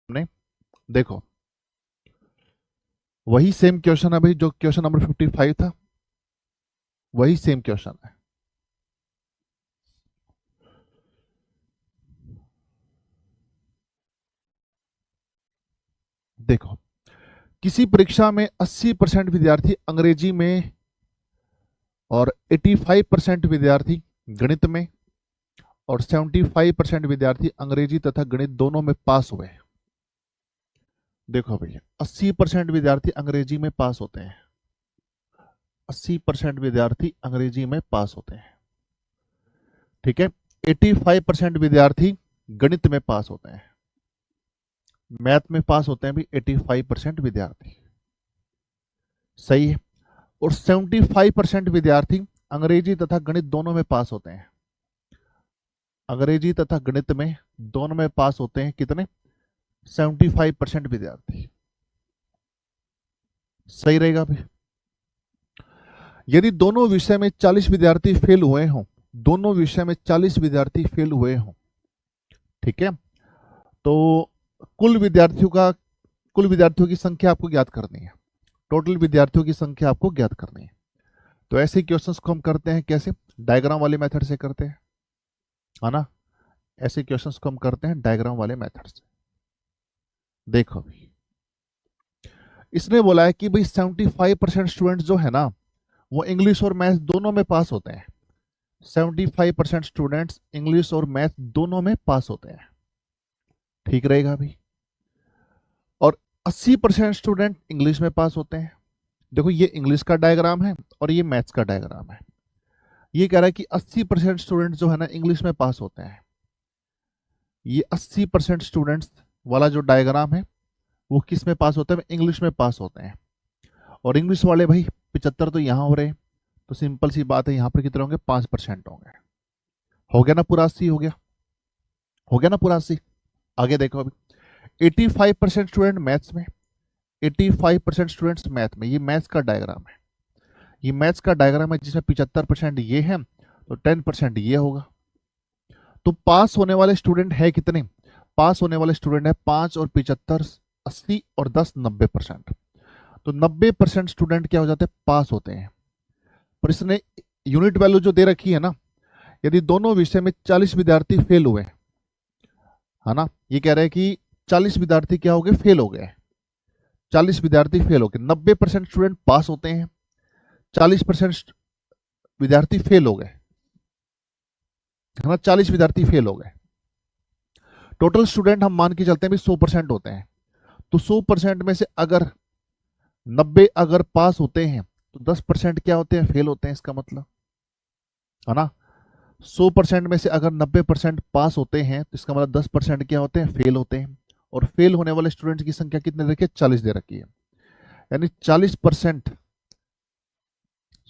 ने देखो, वही सेम क्वेश्चन है भाई जो क्वेश्चन नंबर 55 था, वही सेम क्वेश्चन है। देखो, किसी परीक्षा में 80% विद्यार्थी अंग्रेजी में और 85% विद्यार्थी गणित में और 75% विद्यार्थी अंग्रेजी तथा गणित दोनों में पास हुए। देखो भैया, 80% विद्यार्थी अंग्रेजी में पास होते हैं, 80% विद्यार्थी अंग्रेजी में पास होते हैं, ठीक है। 85% विद्यार्थी गणित में पास होते हैं, मैथ में पास होते हैं भी 85% विद्यार्थी, सही है। और 75% विद्यार्थी अंग्रेजी तथा गणित दोनों में पास होते हैं, अंग्रेजी तथा गणित में दोनों में पास होते हैं कितने? 75% विद्यार्थी, सही रहेगा भी। यदि दोनों विषय में 40 विद्यार्थी फेल हुए हों, दोनों विषय में 40 विद्यार्थी फेल हुए हों, ठीक है, तो कुल विद्यार्थियों की संख्या आपको ज्ञात करनी है, टोटल विद्यार्थियों की संख्या आपको ज्ञात करनी है। तो ऐसे क्वेश्चंस को हम करते हैं कैसे? डायग्राम वाले मेथड से करते हैं, है ना। ऐसे क्वेश्चंस को हम करते हैं डायग्राम वाले मेथड से। देखो भी, इसने बोला है कि भाई 75% स्टूडेंट जो है ना, वो इंग्लिश और मैथ दोनों में पास होते हैं। 75% स्टूडेंट्स इंग्लिश और मैथ दोनों में पास होते हैं, ठीक रहेगा भी। और 80% स्टूडेंट इंग्लिश में पास होते हैं। देखो, ये इंग्लिश का डायग्राम है और ये मैथ्स का डायग्राम है। ये कह रहा है कि 80% स्टूडेंट जो है ना इंग्लिश में पास होते हैं। ये 80% स्टूडेंट्स वाला जो डायग्राम है वो किस में पास होते हैं? इंग्लिश में पास होते हैं। और इंग्लिश वाले भाई 75 तो यहाँ हो रहे हैं, तो सिंपल सी बात है, यहाँ पर कितने होंगे? 5% होंगे। हो गया ना पूरा 80? हो गया ना पूरा 80? आगे देखो अभी, 85% स्टूडेंट मैथ्स में, 85% स्टूडेंट्स मैथ में। ये मैथ्स का डायग्राम है, ये मैथ्स का डायग्राम है जिसमें 75% ये है, तो 10% ये होगा। तो पास होने वाले स्टूडेंट है कितने? पास होने वाले स्टूडेंट है 5 और 75, 80 और 10, 90%। तो 90% स्टूडेंट क्या हो जाते हैं? पास होते हैं। पर इसने यूनिट वैल्यू जो दे रखी है ना, यदि दोनों विषय में 40 विद्यार्थी फेल हुए, है ना, ये कह रहे हैं कि 40 विद्यार्थी क्या हो गए? फेल हो गए। 40 विद्यार्थी फेल हो गए, 90% स्टूडेंट पास होते हैं, 40% विद्यार्थी फेल हो गए, है ना, 40 विद्यार्थी फेल हो गए। टोटल स्टूडेंट हम मान के चलते हैं भी 100% होते हैं। तो 100% में से अगर 90 अगर पास होते हैं तो 10% क्या होते हैं? फेल होते हैं, इसका मतलब, है ना। 100% में से अगर 90% पास होते हैं तो इसका मतलब 10% क्या होते हैं? फेल होते हैं। और फेल होने वाले स्टूडेंट्स की संख्या कितने दे रखी है? 40 दे रखी है। यानी 40%,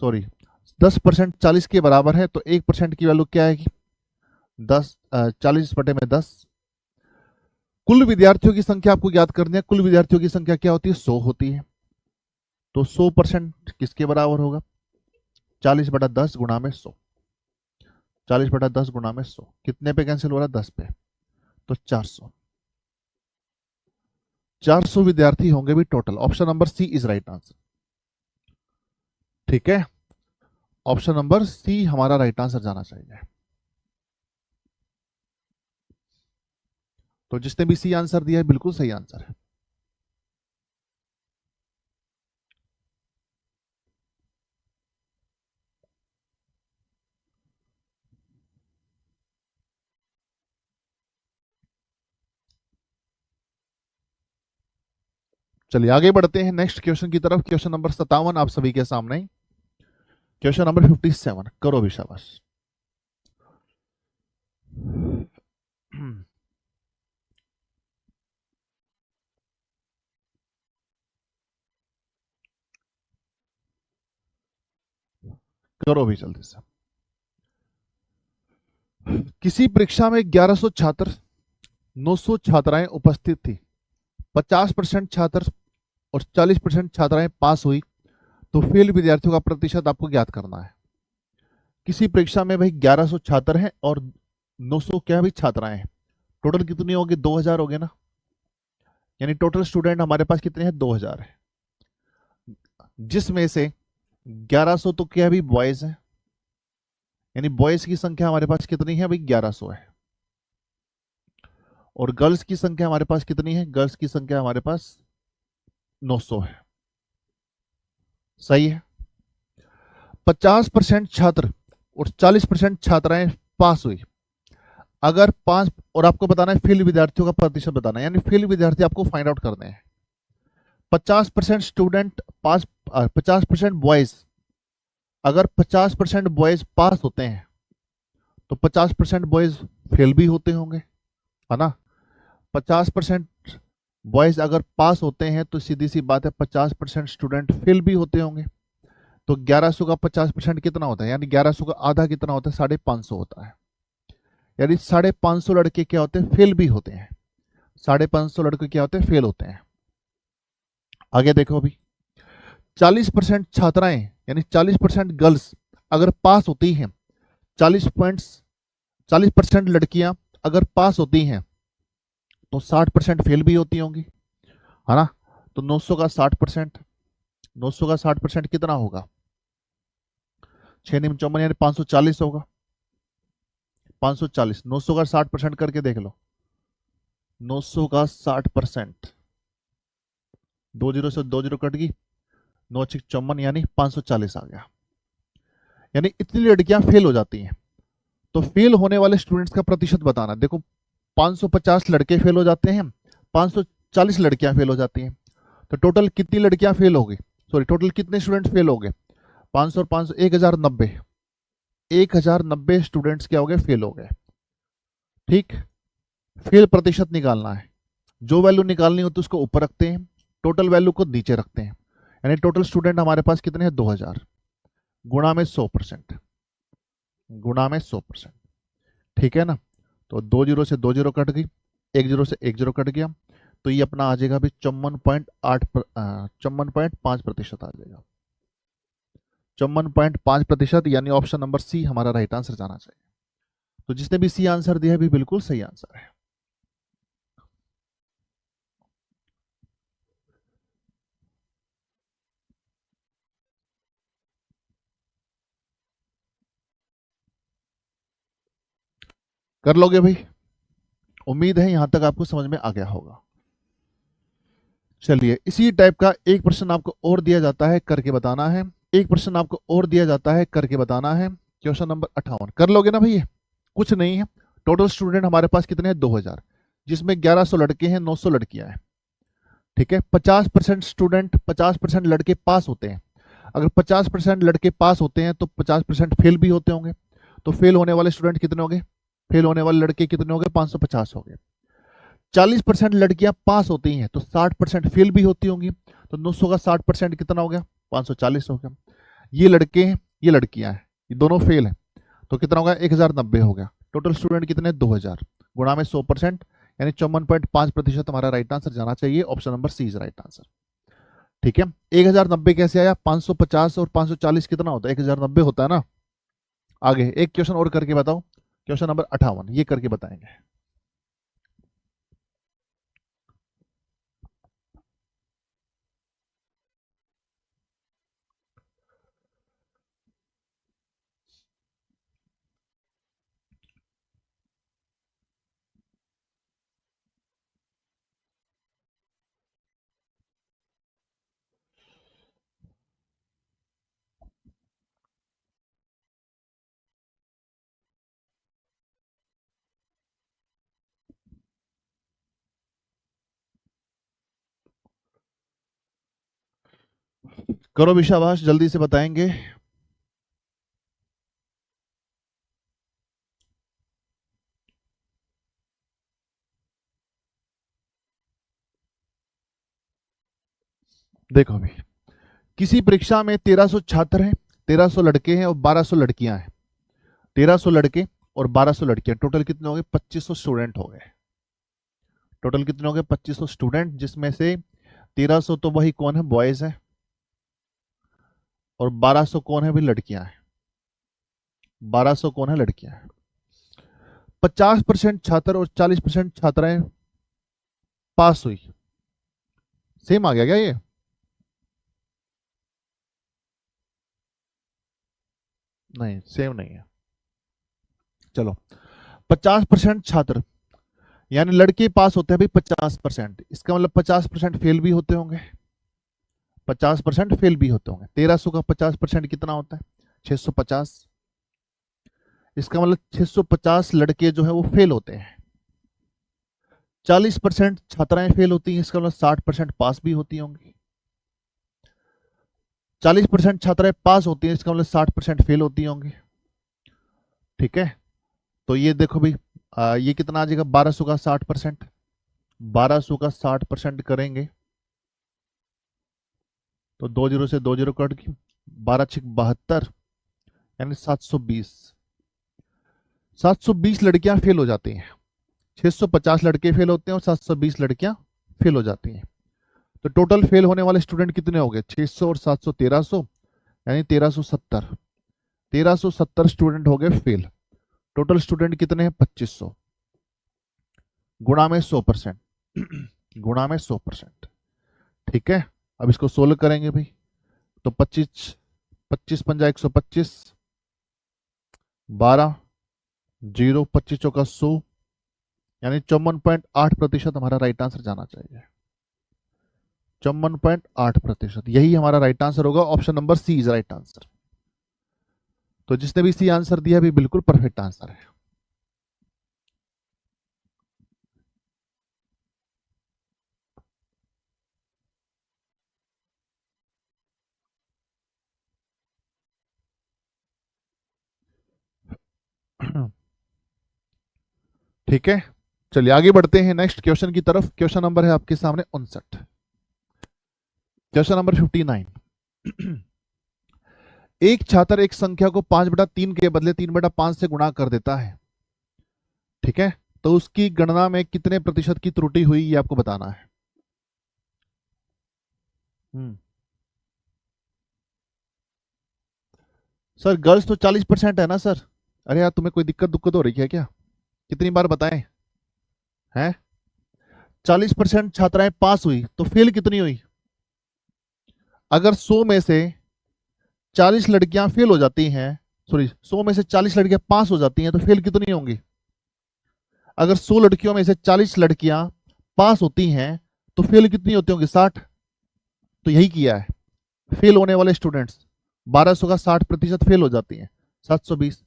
सॉरी, 10% 40 के बराबर है, तो 1% की वैल्यू क्या आएगी? 10, 40/10। कुल विद्यार्थियों की संख्या आपको ज्ञात करनी है। कुल विद्यार्थियों की संख्या क्या होती है? 100 होती है। तो 100% किसके बराबर होगा? 40/10 गुणा में 100। 40/10 गुणा में 100 कितने पे कैंसिल हो रहा है? 10 पे। तो 400, 400 विद्यार्थी होंगे भी total. Option number C is right answer, ठीक है। ऑप्शन नंबर सी हमारा राइट आंसर जाना चाहिए। तो जिसने भी सी आंसर दिया है बिल्कुल सही आंसर है। चलिए आगे बढ़ते हैं नेक्स्ट क्वेश्चन की तरफ। क्वेश्चन नंबर 57 आप सभी के सामने। क्वेश्चन नंबर 57 करो भी शाबाश। करो भी जल्दी से। किसी परीक्षा में 1100 छात्र, 900 छात्राएं उपस्थित थी, 50% छात्र और 40% छात्राएं पास हुई, तो फेल विद्यार्थियों का प्रतिशत आपको ज्ञात करना है। किसी परीक्षा में भाई 1100 छात्र हैं और 900 क्या भी छात्राएं हैं, टोटल कितनी होगी? 2000 हो गए ना। यानी टोटल स्टूडेंट हमारे पास कितने हैं, 2000 है, जिसमें से 1100 तो क्या भी बॉयज है, यानी बॉयज की संख्या हमारे पास कितनी है भाई, 1100 है। और गर्ल्स की संख्या हमारे पास कितनी है, गर्ल्स की संख्या हमारे पास 900 है। सही है। 50% छात्र और 40% छात्राएं पास हुई। अगर 5, और आपको बताना है फेल विद्यार्थियों का प्रतिशत बताना है, यानी फेल विद्यार्थी आपको फाइंड आउट करने हैं। 50% स्टूडेंट पास, 50% बॉयज, अगर 50% बॉयज पास होते हैं तो 50% बॉयज फेल भी होते होंगे, है ना। 50% बॉयज अगर पास होते हैं तो सीधी सी बात है 50% स्टूडेंट फेल भी होते होंगे। तो 1100 का 50% कितना होता है, यानी 1100 का आधा कितना होता है, 550 होता है। यानी 550 लड़के क्या होते हैं, फेल भी होते हैं। 550 लड़के क्या होते हैं, फेल होते हैं। आगे देखो अभी, 40% छात्राएं यानी 40% गर्ल्स अगर पास होती हैं, 40% लड़कियां अगर पास होती हैं तो 60% फेल भी होती होंगी, है ना। तो 900 का 60%, 900 का 60% कितना होगा, 6 × 54 यानी 540 होगा। 540, 900 का 60% करके देख लो। 900 का 60%, 20 से 20 कट गई, 9 × 54 यानी 540 आ गया। यानी इतनी लड़कियां फेल हो जाती हैं। तो फेल होने वाले स्टूडेंट्स का प्रतिशत बताना। देखो 550 लड़के फेल हो जाते हैं, 540 लड़कियां फेल हो जाती हैं, तो टोटल कितनी लड़कियां फेल हो गई, सॉरी टोटल कितने स्टूडेंट फेल हो गए, 500 और 500 1090, 1090 स्टूडेंट्स क्या हो गए, फेल हो गए। ठीक, फेल प्रतिशत निकालना है। जो वैल्यू निकालनी होती है उसको ऊपर रखते हैं, टोटल वैल्यू को नीचे रखते हैं। यानी टोटल स्टूडेंट हमारे पास कितने हैं, 2000 गुणा में 100%, गुणा में 100%। ठीक है ना। तो 20 से 20 कट गई, 10 से 10 कट गया, तो ये अपना आ जाएगा अभी 54.5% आ जाएगा। 54.5%, यानी ऑप्शन नंबर सी हमारा राइट आंसर जाना चाहिए। तो जिसने भी सी आंसर दिया है भी बिल्कुल सही आंसर है। कर लोगे भाई, उम्मीद है यहां तक आपको समझ में आ गया होगा। चलिए, इसी टाइप का एक प्रश्न आपको और दिया जाता है, करके बताना है। एक प्रश्न आपको और दिया जाता है, करके बताना है। क्वेश्चन नंबर 58 कर लोगे ना भैया, कुछ नहीं है। टोटल स्टूडेंट हमारे पास कितने हैं, 2000, जिसमें 1100 लड़के हैं, 900 लड़कियां हैं। ठीक है, 50% स्टूडेंट, 50% लड़के पास होते हैं। अगर 50% लड़के पास होते हैं तो 50% फेल भी होते होंगे। तो फेल होने वाले स्टूडेंट कितने हो गए, फेल होने वाले लड़के कितने हो गए, 550 हो गए। 40% लड़कियां पास होती हैं तो 60% फेल भी होती होंगी। तो 900 का 60% कितना हो गया, 540 हो गया। ये लड़के हैं, ये लड़कियां हैं, ये दोनों फेल हैं, तो कितना होगा, 1090 हो गया। टोटल स्टूडेंट कितने, 2000 गुणा में 100%, यानी 54.5% हमारा राइट आंसर जाना चाहिए। Option number C is right answer. ठीक है, 1090 कैसे आया, 550 और 540 कितना होता है, 1090 होता है ना। आगे एक क्वेश्चन और करके बताओ, क्वेश्चन नंबर 58, ये करके बताएंगे। करो विशाबाश, जल्दी से बताएंगे। देखो अभी, किसी परीक्षा में 1300 छात्र हैं, 1300 लड़के हैं और 1200 लड़कियां हैं। 1300 लड़के और 1200 लड़कियां, टोटल कितने हो गए, 2500 स्टूडेंट हो गए। टोटल कितने हो गए, 2500 स्टूडेंट, जिसमें से 1300 तो वही कौन है, बॉयज है, और 1200 कौन है, भी लड़कियां हैं। 1200 कौन है, लड़कियां हैं। 50% छात्र और 40% छात्राएं पास हुई। सेम आ गया क्या ये? नहीं, सेम नहीं है। चलो, 50% छात्र, यानी लड़के पास होते हैं भाई 50%, इसका मतलब 50% फेल भी होते होंगे, 50% फेल भी होते होंगे। 1300 का 50% कितना होता है? 650। इसका मतलब 650 लड़के जो है वो फेल होते हैं। 40% छात्राएं फेल होती हैं, इसका मतलब 60% पास भी होती होंगी। 40% छात्राएं पास होती हैं, इसका मतलब 60% फेल होती होंगी। ठीक है, तो ये देखो भाई, ये कितना आ जाएगा? 1200 का 60%, 1200 का 60% करेंगे तो 20 से 20 कट गई, 12 छिक 72, यानी 720। 720 लड़कियां फेल हो जाती हैं। 650 लड़के फेल होते हैं और 720 लड़कियां फेल हो जाती हैं। तो टोटल फेल होने वाले स्टूडेंट कितने हो गए? 600 और 700 1300, यानी 1370। 1370 स्टूडेंट हो गए फेल। टोटल स्टूडेंट कितने हैं? 2500, गुणा में 100%। गुणा में 100%। ठीक है, अब इसको सोल्व करेंगे भाई, तो 25, 25 पंजा 125, 12, 0, 25 चौका 100, यानी 54.8% हमारा राइट आंसर जाना चाहिए। 54.8%, यही हमारा राइट आंसर होगा। Option number C is right answer. तो जिसने भी सी आंसर दिया भी बिल्कुल परफेक्ट आंसर है। ठीक है, चलिए आगे बढ़ते हैं नेक्स्ट क्वेश्चन की तरफ। क्वेश्चन नंबर है आपके सामने 59। Question number 59। एक छात्र एक संख्या को 5/3 के बदले 3/5 से गुणा कर देता है। ठीक है, तो उसकी गणना में कितने प्रतिशत की त्रुटि हुई ये आपको बताना है। सर गर्ल्स तो 40% है ना सर। अरे यार, तुम्हें कोई दिक्कत दुक्कत हो रही है क्या? कितनी बार बताएं? हैं? 40% छात्राएं पास हुई तो फेल कितनी हुई? अगर 100 में से 40 लड़कियां फेल हो जाती हैं, सॉरी 100 में से 40 लड़कियां पास हो जाती हैं तो फेल कितनी होंगी? अगर 100 लड़कियों में से 40 लड़कियां पास होती हैं तो फेल कितनी होती होंगी? 60। तो यही किया है, फेल होने वाले स्टूडेंट्स 1200 का 60% फेल हो जाती हैं, 720।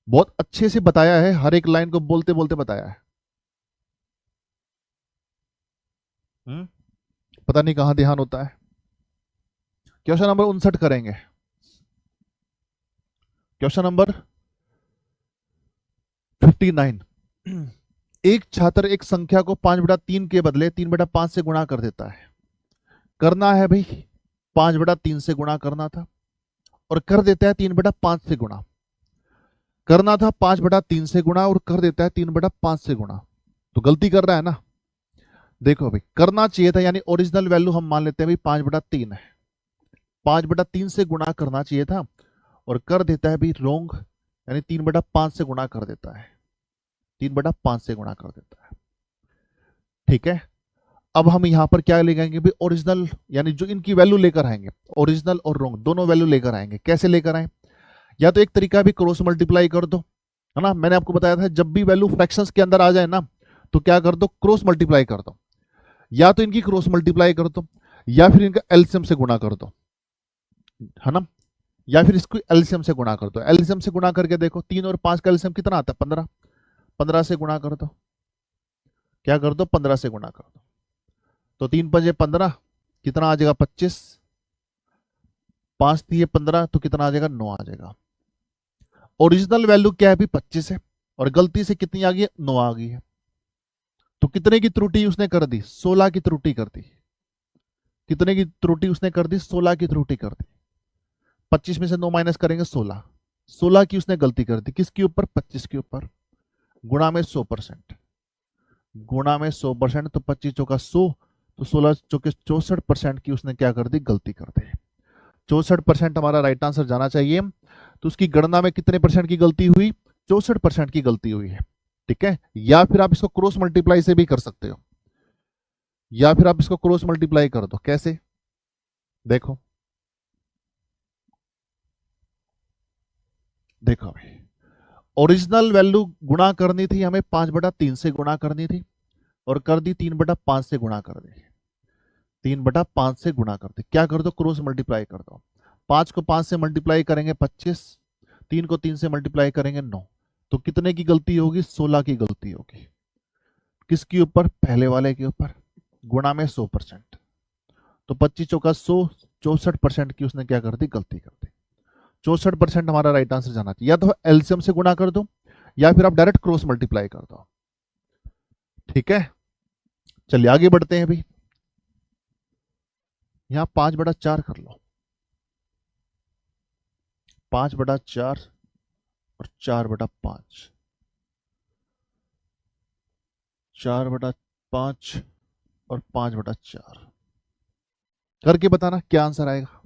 बहुत अच्छे से बताया है, हर एक लाइन को बोलते बोलते बताया है। पता नहीं कहां ध्यान होता है। क्वेश्चन नंबर 59 करेंगे। Question number 59। एक छात्र एक संख्या को 5/3 के बदले 3/5 से गुणा कर देता है। करना है भाई, 5/3 से गुणा करना था और कर देता है 3/5 से गुणा। करना था 5/3 से गुणा और कर देता है 3/5 से गुणा। तो गलती कर रहा है ना। देखो भाई, करना चाहिए था, यानी ओरिजिनल वैल्यू हम मान लेते हैं भाई 5/3 है, 5/3 से गुणा करना चाहिए था और कर देता है भाई रोंग, यानी 3/5 से गुणा कर देता है, 3/5 से गुणा कर देता है। ठीक है, अब हम यहां पर क्या लेकर आएंगे भाई? ओरिजिनल, यानी जो इनकी वैल्यू लेकर आएंगे, ओरिजिनल और रोंग दोनों वैल्यू लेकर आएंगे। कैसे लेकर आए? या तो एक तरीका भी क्रॉस मल्टीप्लाई कर दो, है ना। मैंने आपको बताया था जब भी वैल्यू फ्रैक्शंस के अंदर आ जाए ना, तो क्या कर दो? क्रॉस मल्टीप्लाई कर दो। या तो इनकी क्रॉस मल्टीप्लाई कर दो, या फिर इनका एलसीएम से गुणा कर दो, है ना। या फिर इसको एलसीएम से गुणा कर दो। एलसीएम से गुणा करके देखो, 3 और 5 का एलसीएम कितना आता है? 15। 15 से गुणा कर दो। क्या कर दो? 15 से गुणा कर दो। तो 3 पंजे 15, कितना आ जाएगा? 25। 5 दिए 15, तो कितना आ जाएगा? 9 आ जाएगा। ओरिजिनल वैल्यू क्या है? भी 25 है और गलती से कितनी आ गई है? 9 आ गई है। तो कितने की त्रुटि उसने कर दी? 16 की त्रुटि कर दी। कितने की त्रुटि उसने कर दी? 16 की त्रुटि कर दी। 25 में से 9 माइनस करेंगे 16, 16 की उसने गलती कर दी। किसके ऊपर? 25 के ऊपर। गुणा में 100%, गुणा में 100%, तो 25 चौका 100, तो 16 चौके 64% की उसने क्या कर दी? गलती कर दी। 64% हमारा राइट आंसर जाना चाहिए। तो उसकी गणना में कितने परसेंट की गलती हुई? 64% की गलती हुई है। ठीक है, या फिर आप इसको क्रॉस मल्टीप्लाई से भी कर सकते हो। या फिर आप इसको क्रॉस मल्टीप्लाई कर दो। कैसे? देखो देखो भाई, ओरिजिनल वैल्यू गुणा करनी थी हमें 5/3 से गुणा करनी थी, और कर दी 3/5 से गुणा कर दी। 3/5 से गुणा कर दी, क्या कर दो, क्रॉस मल्टीप्लाई कर दो। 5 को 5 से मल्टीप्लाई करेंगे 25, 3 को 3 से मल्टीप्लाई करेंगे 9। तो कितने की गलती होगी? 16 की गलती होगी। किसके ऊपर? पहले वाले के ऊपर, गुणा में 100%। तो 25 चौका 100, 64% की उसने क्या कर दी? गलती कर दी। 64% हमारा राइट आंसर जाना चाहिए। या तो एलसीएम से गुणा कर दो, या फिर आप डायरेक्ट क्रॉस मल्टीप्लाई कर दो। ठीक है, चलिए आगे बढ़ते हैं। अभी यहां 5/4 कर लो, 5/4 और 4/5, 4/5 और 5/4 करके बताना क्या आंसर आएगा।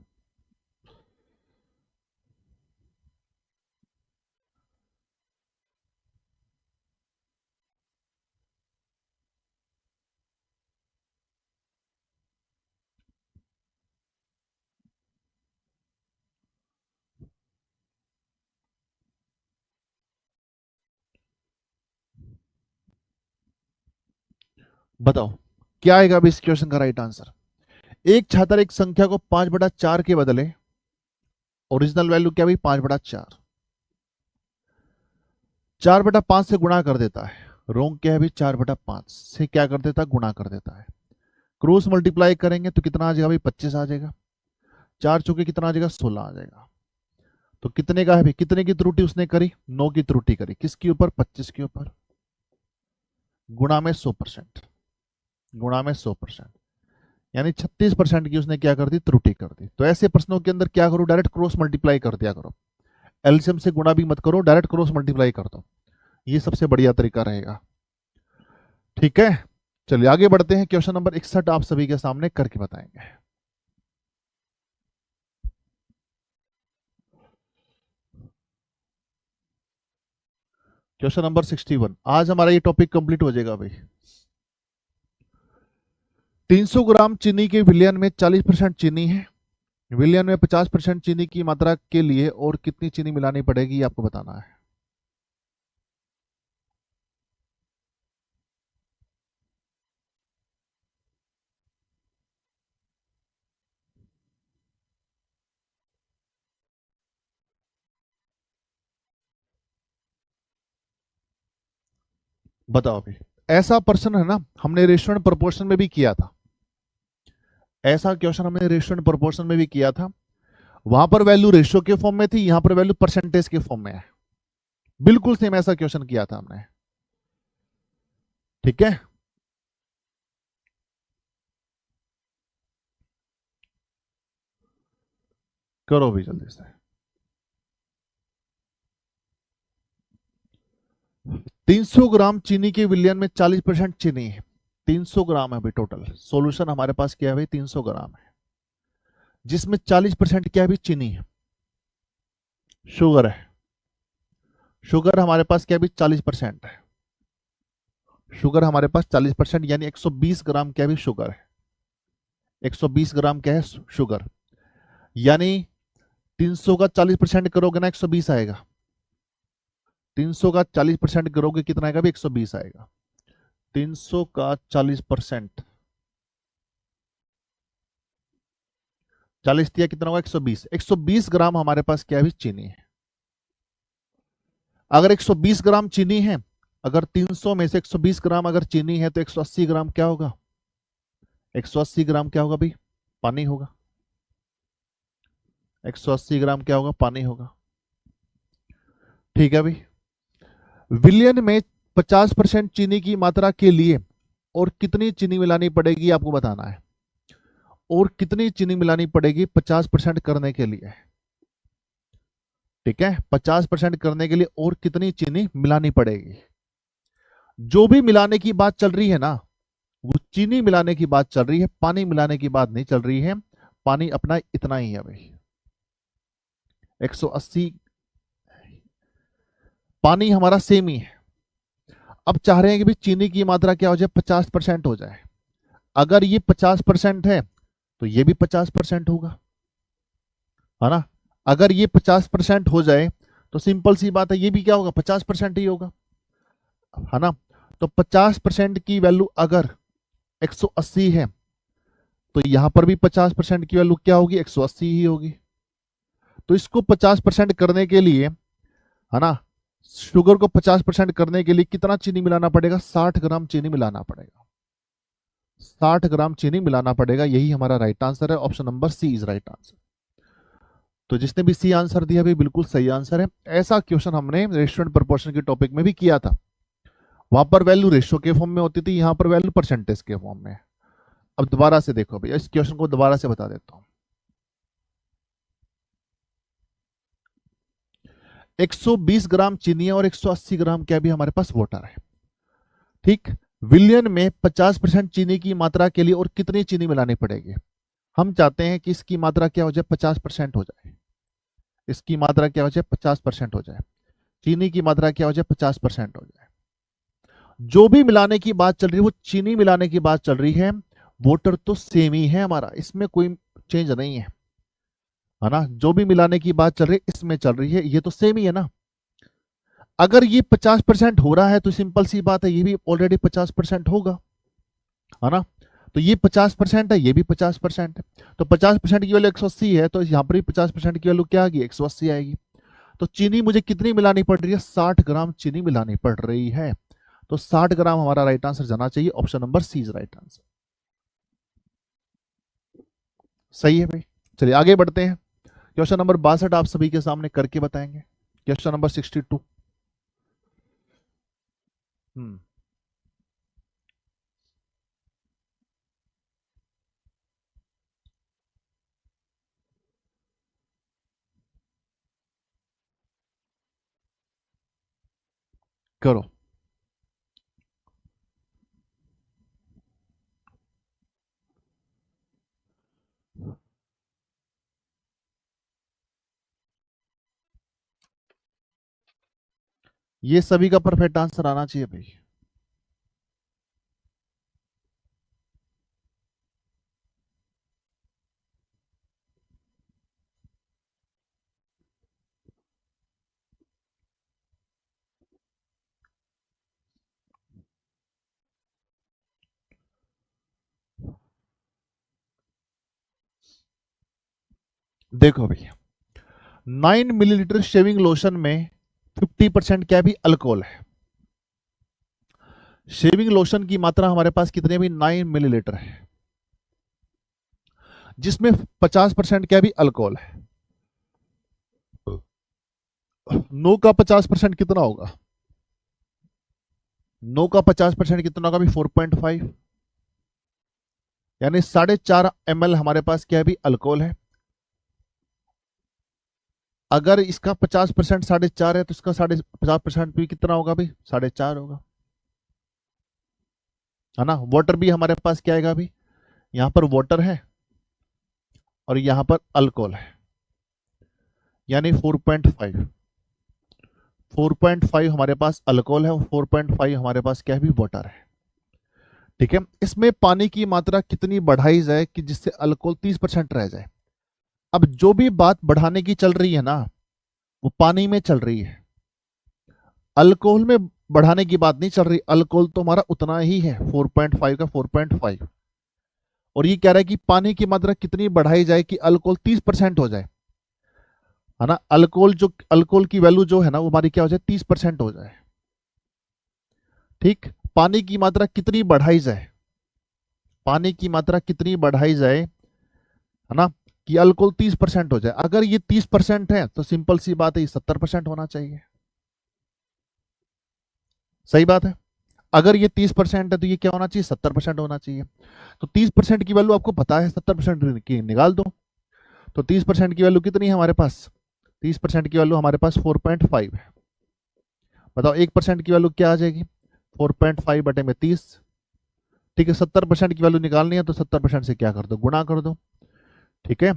बताओ क्या आएगा अभी इस क्वेश्चन का राइट आंसर। एक छात्र एक संख्या को 5/4 के बदले, ओरिजिनल वैल्यू क्या भाई? 5/4, 4/5 से गुणा कर देता है। रोंग क्या है भाई? 4/5 से क्या कर देता है? गुणा कर देता है। क्रॉस मल्टीप्लाई करेंगे तो कितना आ जाएगा भाई? 25 आ जाएगा। 4 चौके कितना आ जाएगा? 16 आ जाएगा। तो कितने का है भाई? कितने की त्रुटि उसने करी? 9 की त्रुटि करी। किसके ऊपर? 25 के ऊपर, गुणा में 100%, गुणा में 100%, यानी 36% की उसने क्या कर दी? त्रुटि कर दी। तो ऐसे प्रश्नों के अंदर क्या करो? डायरेक्ट क्रॉस मल्टीप्लाई कर दिया करो। एलसीएम से गुणा भी मत करो, डायरेक्ट क्रॉस मल्टीप्लाई कर दो। ये सबसे बढ़िया तरीका रहेगा। ठीक है, चलिए आगे बढ़ते हैं। क्वेश्चन नंबर 61 आप सभी के सामने करके बताएंगे। क्वेश्चन नंबर 61, आज हमारा ये टॉपिक कंप्लीट हो जाएगा भाई। 300 ग्राम चीनी के विलयन में 40% चीनी है। विलयन में 50% चीनी की मात्रा के लिए और कितनी चीनी मिलानी पड़ेगी आपको बताना है। बताओ भाई, ऐसा प्रश्न है ना, हमने रेशियो एंड प्रोपोर्शन में भी किया था। ऐसा क्वेश्चन हमने रेशियो एंड प्रोपोर्शन में भी किया था। वहां पर वैल्यू रेशियो के फॉर्म में थी, यहां पर वैल्यू परसेंटेज के फॉर्म में है। बिल्कुल सेम ऐसा क्वेश्चन किया था हमने। ठीक है, करो भी जल्दी से। 300 ग्राम चीनी के विलयन में 40% चीनी है। 300 ग्राम है भाई टोटल। सॉल्यूशन हमारे पास क्या है भाई? 300 ग्राम है, जिसमें 40% क्या है भाई? चीनी है, शुगर है। शुगर हमारे पास क्या है भाई? 40% है। शुगर हमारे पास 40%, यानी 120 ग्राम क्या है भाई? शुगर है। 120 ग्राम क्या है? शुगर। यानी 300 का 40% करोगे ना 120 आएगा। 300 का 40% करोगे कितना आएगा भाई? 120 आएगा। 300 का 40%, 40 दिया कितना होगा? 120। 120 ग्राम हमारे पास क्या है भाई? चीनी है। अगर 120 ग्राम चीनी है, अगर 300 में से 120 ग्राम अगर चीनी है, तो 180 ग्राम क्या होगा? 180 ग्राम क्या होगा भाई? पानी होगा। 180 ग्राम क्या होगा? पानी होगा। ठीक है भाई, विलियन में 50% चीनी की मात्रा के लिए और कितनी चीनी मिलानी पड़ेगी आपको बताना है। और कितनी चीनी मिलानी पड़ेगी 50% करने के लिए। ठीक है, 50% करने के लिए और कितनी चीनी मिलानी पड़ेगी। जो भी मिलाने की बात चल रही है ना, वो चीनी मिलाने की बात चल रही है, पानी मिलाने की बात नहीं चल रही है। पानी अपना इतना ही है भाई, 180। पानी हमारा सेम ही है। अब चाह रहे हैं कि भाई चीनी की मात्रा क्या हो जाए? 50% हो जाए। अगर ये 50% है तो ये भी 50% होगा, है ना। अगर ये 50% हो जाए तो सिंपल सी बात है, ये भी क्या होगा, 50% ही होगा, है ना। तो 50% की वैल्यू अगर 180 है तो यहां पर भी 50% की वैल्यू क्या होगी, 180 ही होगी। तो इसको 50% करने के लिए, है ना, शुगर को 50% करने के लिए कितना चीनी मिलाना पड़ेगा, 60 ग्राम चीनी मिलाना पड़ेगा, 60 ग्राम चीनी मिलाना पड़ेगा। यही हमारा राइट आंसर है, option number C is right answer. तो जिसने भी सी आंसर दिया भी बिल्कुल सही आंसर है। ऐसा क्वेश्चन हमने रेस्टोरेंट प्रपोर्शन के टॉपिक में भी किया था, वहां पर वैल्यू रेशियो के फॉर्म में होती थी, यहां पर वैल्यू परसेंटेज के फॉर्म में। अब दोबारा से देखो भैया, इस क्वेश्चन को दोबारा से बता देता हूं। 120 ग्राम चीनी और 180 ग्राम क्या भी हमारे पास वाटर है, ठीक। विलियन में 50% चीनी की मात्रा के लिए और कितनी चीनी मिलानी पड़ेगी। हम चाहते हैं कि इसकी मात्रा क्या हो जाए, 50% हो जाए, इसकी मात्रा क्या हो जाए, 50% हो जाए, चीनी की मात्रा क्या हो जाए, 50% हो जाए। जो भी मिलाने की बात चल रही है वो चीनी मिलाने की बात चल रही है, वाटर तो सेम ही है हमारा, इसमें कोई चेंज नहीं है ना। जो भी मिलाने की बात चल रही है इसमें चल रही है, ये तो सेम ही है ना। अगर ये 50% हो रहा है तो सिंपल सी बात है, ये भी ऑलरेडी 50% होगा, है ना। तो ये 50% है, ये भी 50% है, तो 50% की वैल्यू 180 है, तो यहां पर भी 50% की वैल्यू क्या आएगी, 180 आएगी। तो चीनी मुझे कितनी मिलानी पड़ रही है, 60 ग्राम चीनी मिलानी पड़ रही है। तो 60 ग्राम हमारा राइट आंसर जाना चाहिए, option number C is right answer. सही है भाई। चलिए आगे बढ़ते हैं। क्वेश्चन नंबर 62 आप सभी के सामने करके बताएंगे। Question number 62। हम्म करो। ये सभी का परफेक्ट आंसर आना चाहिए भाई। देखो भैया, 9 मिलीलीटर शेविंग लोशन में 50% क्या भी अल्कोहल है। शेविंग लोशन की मात्रा हमारे पास कितने भी 9 मिलीलीटर है, जिसमें 50% क्या भी अल्कोहल है। 9 का 50% कितना होगा, 9 का 50% कितना होगा भी 4.5, यानी 4.5 ml हमारे पास क्या भी अल्कोहल है। अगर इसका 50% 4.5 है तो इसका 50% भी कितना होगा भी 4.5 होगा, है ना। वाटर भी हमारे पास क्या आएगा अभी, यहां पर वाटर है और यहां पर अल्कोहल है, यानी 4.5। 4.5 हमारे पास अल्कोहल है और 4.5 हमारे पास क्या है भी वाटर है, ठीक है। इसमें पानी की मात्रा कितनी बढ़ाई जाए कि जिससे अल्कोहल 30% रह जाए। अब जो भी बात बढ़ाने की चल रही है ना, वो पानी में चल रही है, अल्कोहल में बढ़ाने की बात नहीं चल रही। अल्कोहल तो हमारा उतना ही है, 4.5 का 4.5, और ये कह रहा है कि पानी की मात्रा कितनी बढ़ाई जाए कि अल्कोहल 30% हो जाए, है ना। अल्कोहल की वैल्यू जो है ना वो हमारी क्या हो जाए, 30% हो जाए, ठीक। पानी की मात्रा कितनी बढ़ाई जाए, पानी की मात्रा कितनी बढ़ाई जाए, है ना, कि अल्कोहल 30% हो जाए। अगर ये 30% है तो सिंपल सी बात है, ये 70% होना चाहिए। सही बात है। अगर ये 30% है तो ये क्या होना चाहिए, 70% होना चाहिए। तो 30% की वैल्यू आपको पता है, 70% की निकाल दो। तो 30% की वैल्यू कितनी है हमारे पास, 30% की वैल्यू हमारे पास 4.5 है। बताओ 1% की वैल्यू क्या आ जाएगी, 4.5 बटे में 30, ठीक है। 70% की वैल्यू निकालनी है तो 70% से क्या कर दो, गुणा कर दो, ठीक है।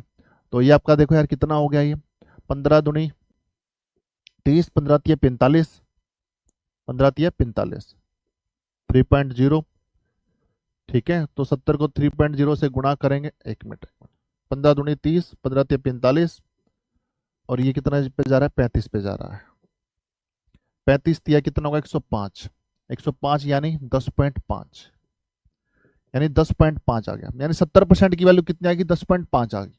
तो ये आपका देखो यार कितना हो गया, ये 15 दूनी 30, 15 तिया 45, 15 तिया 45, 3.0, ठीक है, तो 70 को 3.0 से गुणा करेंगे, 1 मिनट, 15 दूनी 30, 15 ते 45, और ये कितना पे जा रहा है, 35 पे जा रहा है। 35 दिया कितना होगा, 105, 105 यानी 10.5, यानी 10.5 आ गया, यानी 70% की वैल्यू कितनी आएगी, 10.5 आ गई।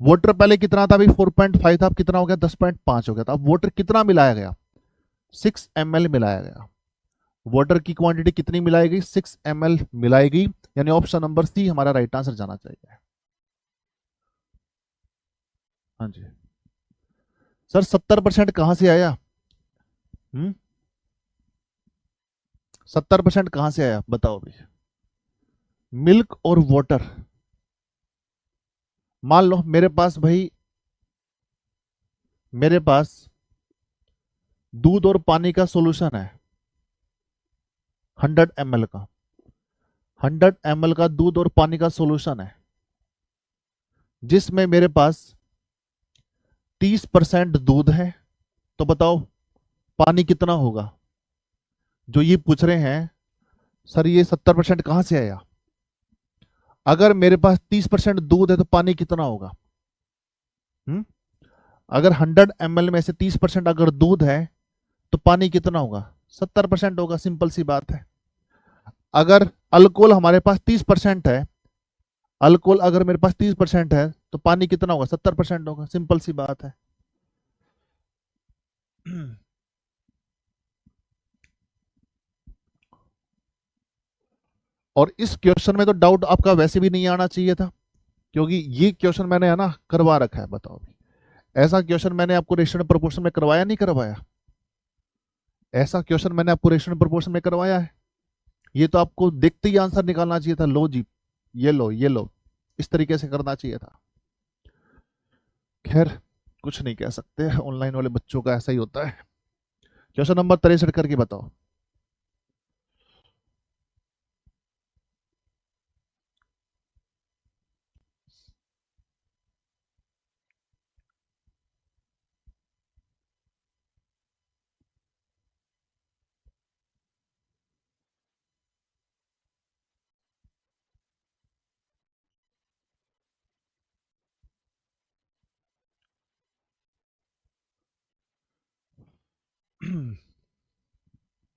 वोटर पहले कितना था, अभी 4.5 था, अब कितना हो गया, 10.5 हो गया था। अब वोटर कितना मिलाया गया, 6 ml मिलाया गया। वाटर की क्वांटिटी कितनी मिलाएगी, 6 ml मिलाएगी, यानी ऑप्शन नंबर सी हमारा राइट आंसर जाना चाहिए। हाँ जी सर, 70% कहां से आया, 70% कहां से आया बताओ अभी। मिल्क और वाटर, मान लो मेरे पास भाई, मेरे पास दूध और पानी का सॉल्यूशन है 100 ml का, 100 ml का दूध और पानी का सॉल्यूशन है, जिसमें मेरे पास 30% दूध है। तो बताओ पानी कितना होगा। जो ये पूछ रहे हैं सर ये 70% कहां से आया, अगर मेरे पास 30% दूध है तो पानी कितना होगा। अगर 100 ml में से 30% अगर दूध है तो पानी कितना होगा, 70% होगा, सिंपल सी बात है। अगर अल्कोहल हमारे पास 30% है, अल्कोहल अगर मेरे पास 30% है तो पानी कितना होगा, 70% होगा, सिंपल सी बात है। और इस क्वेश्चन में तो डाउट आपका वैसे भी नहीं आना चाहिए था, क्योंकि ये क्वेश्चन मैंने है ना करवा रखा है। बताओ अभी, ऐसा क्वेश्चन मैंने आपको रेशियो प्रोपोर्शन में करवाया नहीं करवाया, ऐसा क्वेश्चन मैंने आपको रेशियो प्रोपोर्शन में करवाया है। ये तो आपको देखते ही आंसर निकालना चाहिए था, लो जी ये लो ये लो, इस तरीके से करना चाहिए था। खैर कुछ नहीं कह सकते, ऑनलाइन वाले बच्चों का ऐसा ही होता है। क्वेश्चन नंबर 63 करके बताओ।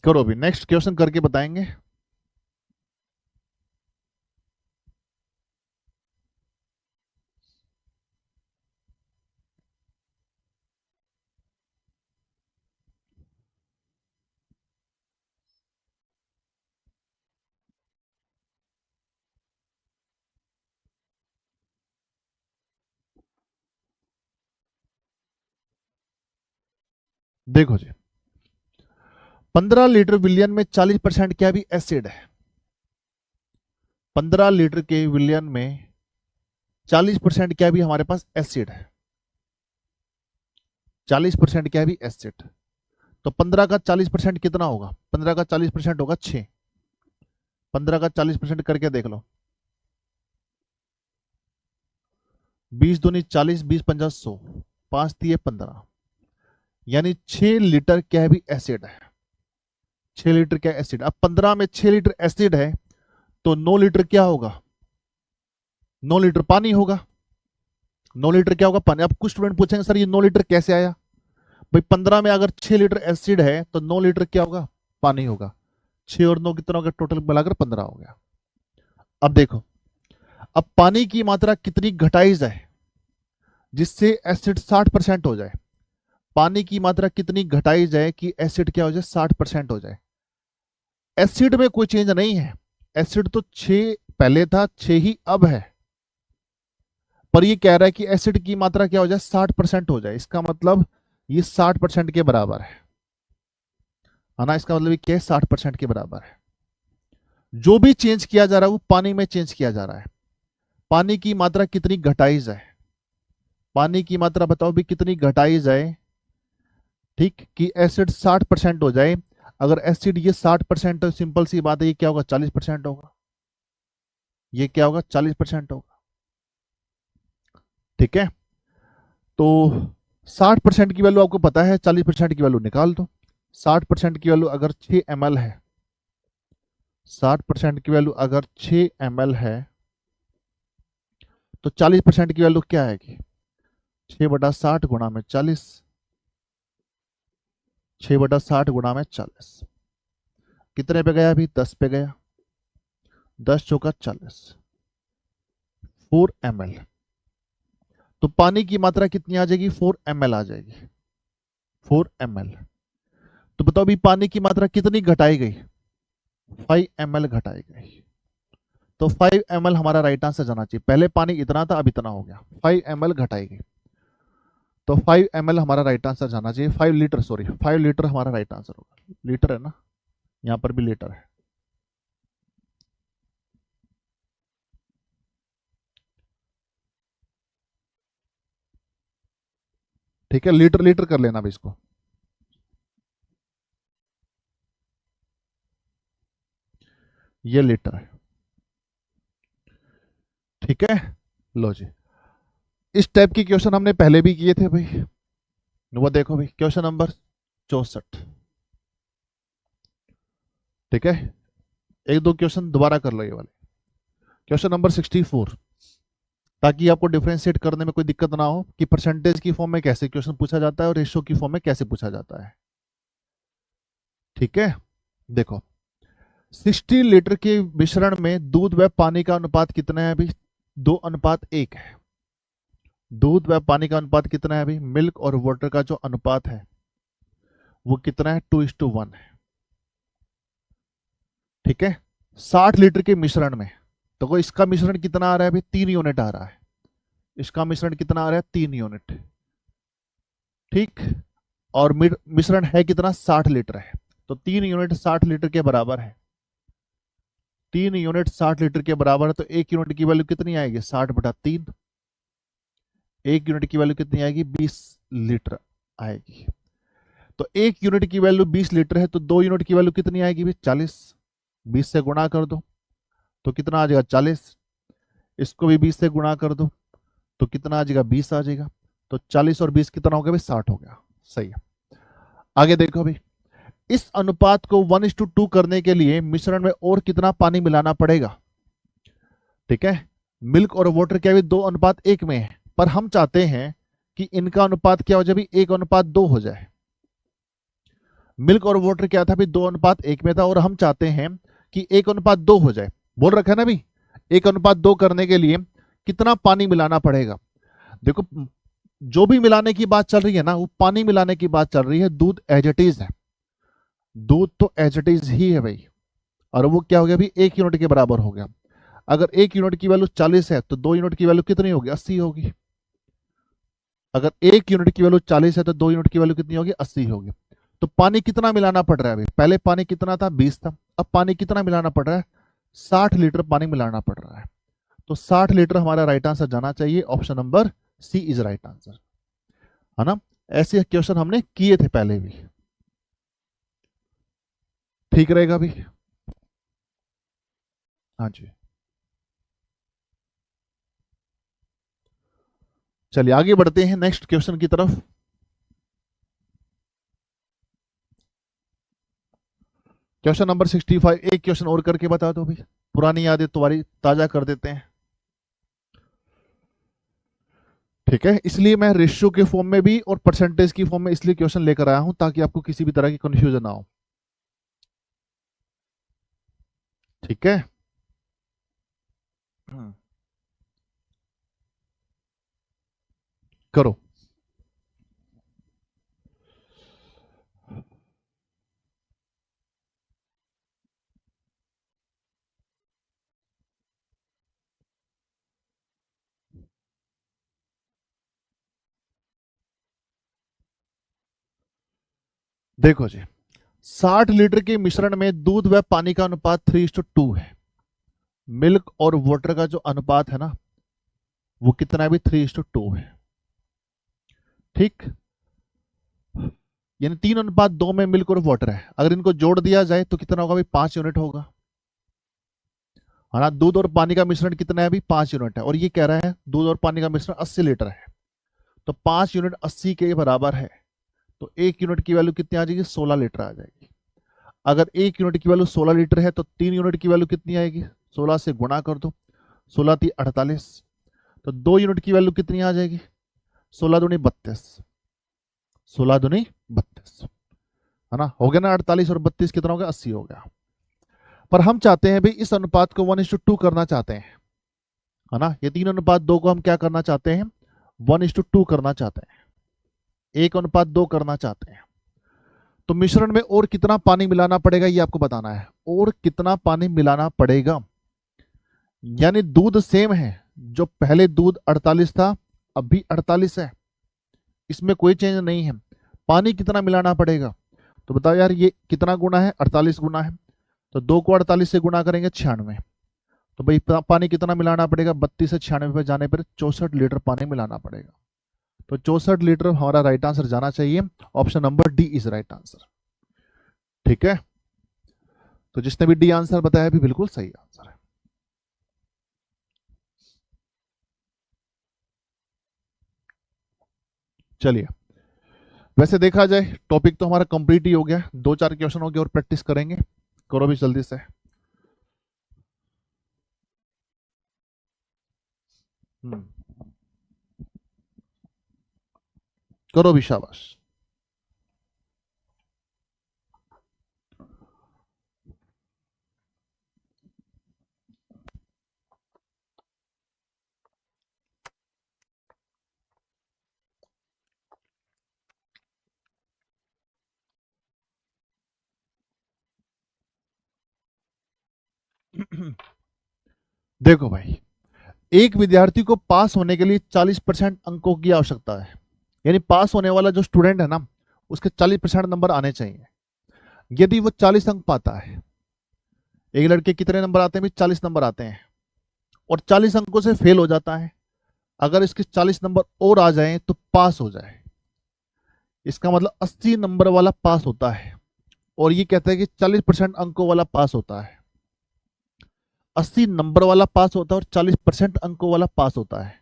करो अभी, नेक्स्ट क्वेश्चन करके बताएंगे। देखो जी, 15 लीटर विलियन में 40% क्या भी एसिड है, 15 लीटर के विलियन में 40% क्या भी हमारे पास एसिड है, 40% क्या भी एसिड। तो 15 का 40% कितना होगा, 15 का 40% होगा 6, 15 का 40% करके देख लो, 20 दूनी 40, 20 50 100, 5 दिए 15, यानी 6 लीटर क्या भी एसिड है, 6 लीटर क्या एसिड। अब 15 में 6 लीटर एसिड है तो 9 लीटर क्या होगा, 9 लीटर पानी होगा, 9 लीटर क्या होगा, पानी। अब कुछ स्टूडेंट पूछेंगे सर ये 9 लीटर कैसे आया, भाई 15 में अगर 6 लीटर एसिड है तो 9 लीटर क्या होगा, पानी होगा। 6 और 9 कितना हो गया, टोटल मिलाकर 15 हो गया। अब देखो, अब पानी की मात्रा कितनी घटाई जाए जिससे एसिड 60% हो जाए, पानी की मात्रा कितनी घटाई जाए कि एसिड क्या हो जाए, 60% हो जाए। एसिड में कोई चेंज नहीं है, एसिड तो 6 पहले था, 6 ही अब है, पर ये कह रहा है कि एसिड की मात्रा क्या हो जाए, 60% हो जाए। इसका मतलब ये 60% के बराबर है ना, इसका मतलब ये क्या है, 60% के बराबर है। जो भी चेंज किया जा रहा है वो पानी में चेंज किया जा रहा है। पानी की मात्रा कितनी घटाई जाए, पानी की मात्रा बताओ भी कितनी घटाई जाए, ठीक, कि एसिड 60% हो जाए। अगर एसिड ये 60% तो सिंपल सी बात है, ये क्या होगा, 40% होगा, ये क्या होगा, 40% होगा। ठीक है, तो 60% की वैल्यू आपको पता है, 40% की वैल्यू निकाल दो। 60% की वैल्यू अगर 6 ml है 60% की वैल्यू अगर 6 ml है तो 40% की वैल्यू क्या आएगी? 6/60 गुणा में 40, 6/60 गुणा में 40 कितने पे गया? अभी 10 पे गया। 10 चौका 40, 4 ml। तो पानी की मात्रा कितनी आ जाएगी? 4 ml आ जाएगी, 4 ml। तो बताओ अभी पानी की मात्रा कितनी घटाई गई? 5 ml घटाई गई। तो 5 ml हमारा राइट आंसर जाना चाहिए। पहले पानी इतना था, अब इतना हो गया, 5 ml घटाई गई। तो 5 ml हमारा राइट आंसर जाना चाहिए। 5 लीटर, सॉरी 5 लीटर हमारा राइट आंसर होगा। लीटर है ना, यहां पर भी लीटर है। ठीक है, लीटर लीटर कर लेना अब इसको। ये लीटर है, ठीक है। लो जी, इस टाइप की क्वेश्चन हमने पहले भी किए थे भाई। वो देखो भाई, क्वेश्चन नंबर 64। ठीक है, एक दो क्वेश्चन दोबारा कर लो ये वाले। क्वेश्चन नंबर 64, ताकि आपको डिफरेंशिएट करने में कोई दिक्कत ना हो कि परसेंटेज की फॉर्म में कैसे क्वेश्चन पूछा जाता है और रेशियो की फॉर्म में कैसे पूछा जाता है। ठीक है, देखो 60 लीटर के मिश्रण में दूध व पानी का अनुपात कितना है अभी? 2:1 है। दूध व पानी का अनुपात कितना है अभी? मिल्क और वाटर का जो अनुपात है वो कितना है? 2:1 है। ठीक है, 60 लीटर के मिश्रण में, तो इसका मिश्रण कितना आ रहा है अभी? 3 यूनिट आ रहा है। इसका मिश्रण कितना आ रहा है? 3 यूनिट। ठीक, और मिश्रण है कितना? 60 लीटर है। तो 3 यूनिट 60 लीटर के बराबर है। 3 यूनिट 60 लीटर के बराबर है, तो 1 यूनिट की वैल्यू कितनी आएगी? 60/3। 1 यूनिट की वैल्यू कितनी आएगी? 20 लीटर आएगी। तो 1 यूनिट की वैल्यू 20 लीटर है, तो 2 यूनिट की वैल्यू कितनी आएगी भी? 40। 20 से गुणा कर दो तो कितना आ जाएगा? 40। इसको भी 20 से गुणा कर दो तो कितना आ जाएगा? 20 आ जाएगा। तो 40 और 20 कितना हो गया भाई? 60 हो गया। सही है। आगे देखो भाई, इस अनुपात को 1:2 करने के लिए मिश्रण में और कितना पानी मिलाना पड़ेगा? ठीक है, मिल्क और वाटर क्या भी 2:1 में है, पर हम चाहते हैं कि इनका अनुपात क्या हो जाए? 1:2 हो जाए। मिल्क और वाटर क्या था? 2:1 में था, और हम चाहते हैं कि 1:2 हो जाए। बोल रखा है ना भी, 1:2 करने के लिए कितना पानी मिलाना पड़ेगा? देखो, जो भी मिलाने की बात चल रही है ना, वो पानी मिलाने की बात चल रही है। दूध एज इट इज है, दूध तो एज इट इज ही है भाई। और वो क्या हो गया अभी? 1 यूनिट के बराबर हो गया। अगर 1 यूनिट की वैल्यू 40 है तो 2 यूनिट की वैल्यू कितनी होगी? 80 होगी। अगर 1 यूनिट की वैल्यू 40 है तो 2 यूनिट की वैल्यू कितनी होगी? 80 होगी। तो पानी कितना मिलाना पड़ रहा है अभी? पहले पानी कितना था? 20 था। अब पानी कितना मिलाना पड़ रहा है? 60 लीटर पानी मिलाना पड़ रहा है। तो 60 लीटर हमारा राइट आंसर जाना चाहिए। Option number C is right answer, है ना। ऐसे क्वेश्चन हमने किए थे पहले भी। ठीक रहेगा भी। हाँ जी, चलिए आगे बढ़ते हैं नेक्स्ट क्वेश्चन की तरफ। क्वेश्चन नंबर 65, एक क्वेश्चन और करके बता दो भाई, पुरानी यादें तुम्हारी ताजा कर देते हैं। ठीक है, इसलिए मैं रेशियो के फॉर्म में भी और परसेंटेज की फॉर्म में इसलिए क्वेश्चन लेकर आया हूं ताकि आपको किसी भी तरह की कंफ्यूजन ना हो। ठीक है, करो। देखो जी, 60 लीटर के मिश्रण में दूध व पानी का अनुपात 3:2 है। मिल्क और वाटर का जो अनुपात है ना, वो कितना भी? 3:2 है। ठीक, यानी 3:2 में मिल्क और वाटर है। अगर इनको जोड़ दिया जाए तो कितना होगा भाई? 5 यूनिट होगा, है ना। दूध और पानी का मिश्रण कितना है अभी? 5 यूनिट है। और ये कह रहा है दूध और पानी का मिश्रण 80 लीटर है, तो 5 यूनिट 80 के बराबर है। तो 1 यूनिट की वैल्यू कितनी आ जाएगी? 16 लीटर आ जाएगी। अगर 1 यूनिट की वैल्यू 16 लीटर है तो 3 यूनिट की वैल्यू कितनी आएगी, 16 से गुणा कर दो, 16 × 48, तो 2 यूनिट की वैल्यू कितनी आ जाएगी, 16 दूनी 32, 16 दूनी 32, है ना, हो गया ना, 48 और 32 कितना हो गया, 80 हो गया। पर हम चाहते हैं भाई इस अनुपात को 1:2 करना चाहते हैं, है ना, ये 3:2 को हम क्या करना चाहते हैं, 1:2 करना चाहते हैं, 1:2 करना चाहते हैं। तो मिश्रण में और कितना पानी मिलाना पड़ेगा ये आपको बताना है, और कितना पानी मिलाना पड़ेगा। यानी दूध सेम है, जो पहले दूध 48 था अब भी 48 है, इसमें कोई चेंज नहीं है। पानी कितना मिलाना पड़ेगा, तो बताओ यार ये कितना गुना है, 48 गुना है, तो 2 को 48 से गुना करेंगे 96, तो भाई पानी कितना मिलाना पड़ेगा, 32 से 96 पे जाने पर 64 लीटर पानी मिलाना पड़ेगा। तो 64 लीटर हमारा राइट आंसर जाना चाहिए, option number D is right answer. ठीक है, तो जिसने भी डी आंसर बताया भी बिल्कुल सही आंसर है। चलिए, वैसे देखा जाए टॉपिक तो हमारा कंप्लीट ही हो गया, 2-4 क्वेश्चन हो गए और प्रैक्टिस करेंगे, करो भी जल्दी से। करो भी, शाबाश। देखो भाई, एक विद्यार्थी को पास होने के लिए 40% अंकों की आवश्यकता है, यानी पास होने वाला जो स्टूडेंट है ना उसके 40% नंबर आने चाहिए। यदि वो 40 अंक पाता है, एक लड़के कितने नंबर आते हैं भाई, 40 नंबर आते हैं, और 40 अंकों से फेल हो जाता है, अगर इसके 40 नंबर और आ जाएं तो पास हो जाए, इसका मतलब 80 नंबर वाला पास होता है। और ये कहता है कि 40% अंकों वाला पास होता है, 80 नंबर वाला पास होता है और 40% अंकों वाला पास होता है।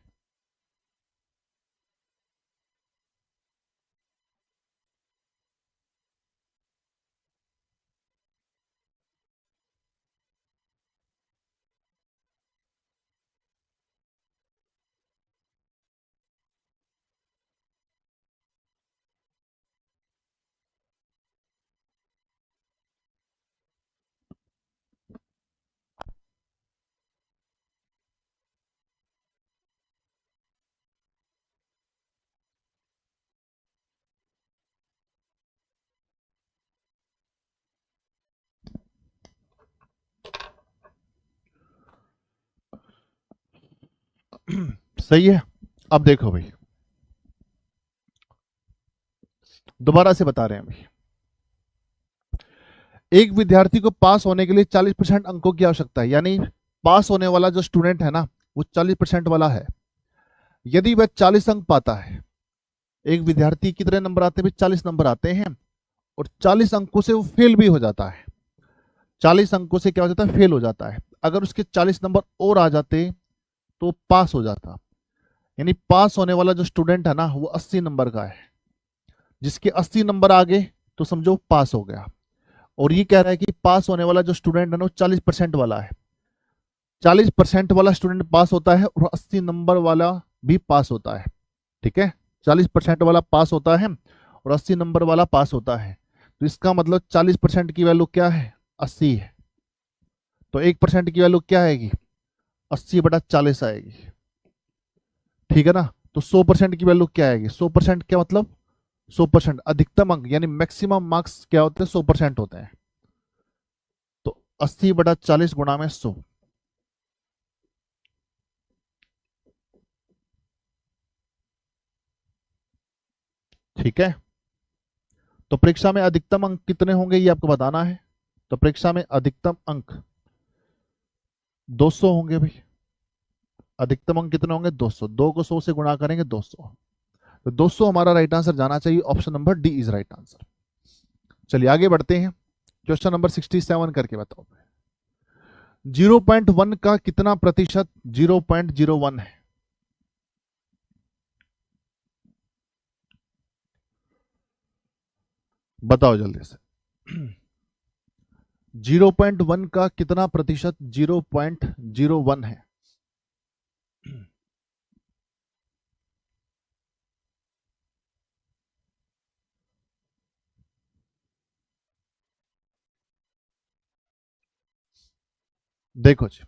सही है। अब देखो भाई, दोबारा से बता रहे हैं भाई, एक विद्यार्थी को पास होने के लिए 40% अंकों की आवश्यकता है, यानी पास होने वाला जो स्टूडेंट है ना वो 40% वाला है। यदि वह 40 अंक पाता है, एक विद्यार्थी कितने नंबर आते हैं भाई, 40 नंबर आते हैं, और 40 अंकों से वो फेल भी हो जाता है, 40 अंकों से क्या हो जाता है, फेल हो जाता है, अगर उसके 40 नंबर और आ जाते तो पास हो जाता। यानी पास होने वाला जो स्टूडेंट है ना वो 80 नंबर का है, जिसके 80 नंबर आ गए तो समझो पास हो गया। और ये कह रहा है कि पास होने वाला जो स्टूडेंट है ना वो 40% वाला है, 40% वाला स्टूडेंट पास होता है और 80 नंबर वाला भी पास होता है। ठीक है, 40% वाला पास होता है और 80 नंबर वाला पास होता है, तो इसका मतलब 40% की वैल्यू क्या है, 80 है, तो 1% की वैल्यू क्या आएगी, 80/40 आएगी। ठीक है ना, तो 100% की वैल्यू क्या आएगी, 100% क्या मतलब, 100% अधिकतम अंक यानी मैक्सिमम मार्क्स क्या होते हैं, 100% होते हैं, तो 80/40 गुणा में 100। ठीक है, तो परीक्षा में अधिकतम अंक कितने होंगे ये आपको बताना है। तो परीक्षा में अधिकतम अंक 200 होंगे भाई, अधिकतम अंक कितने होंगे, 200, 2 को 100 से गुणा करेंगे 200, तो 200 हमारा राइट आंसर जाना चाहिए, option number D is right answer. चलिए आगे बढ़ते हैं, क्वेश्चन नंबर 67 करके बताओ। 0.1 का कितना प्रतिशत 0.01 है, बताओ जल्दी से। 0.1 का कितना प्रतिशत 0.01 है? देखो जी,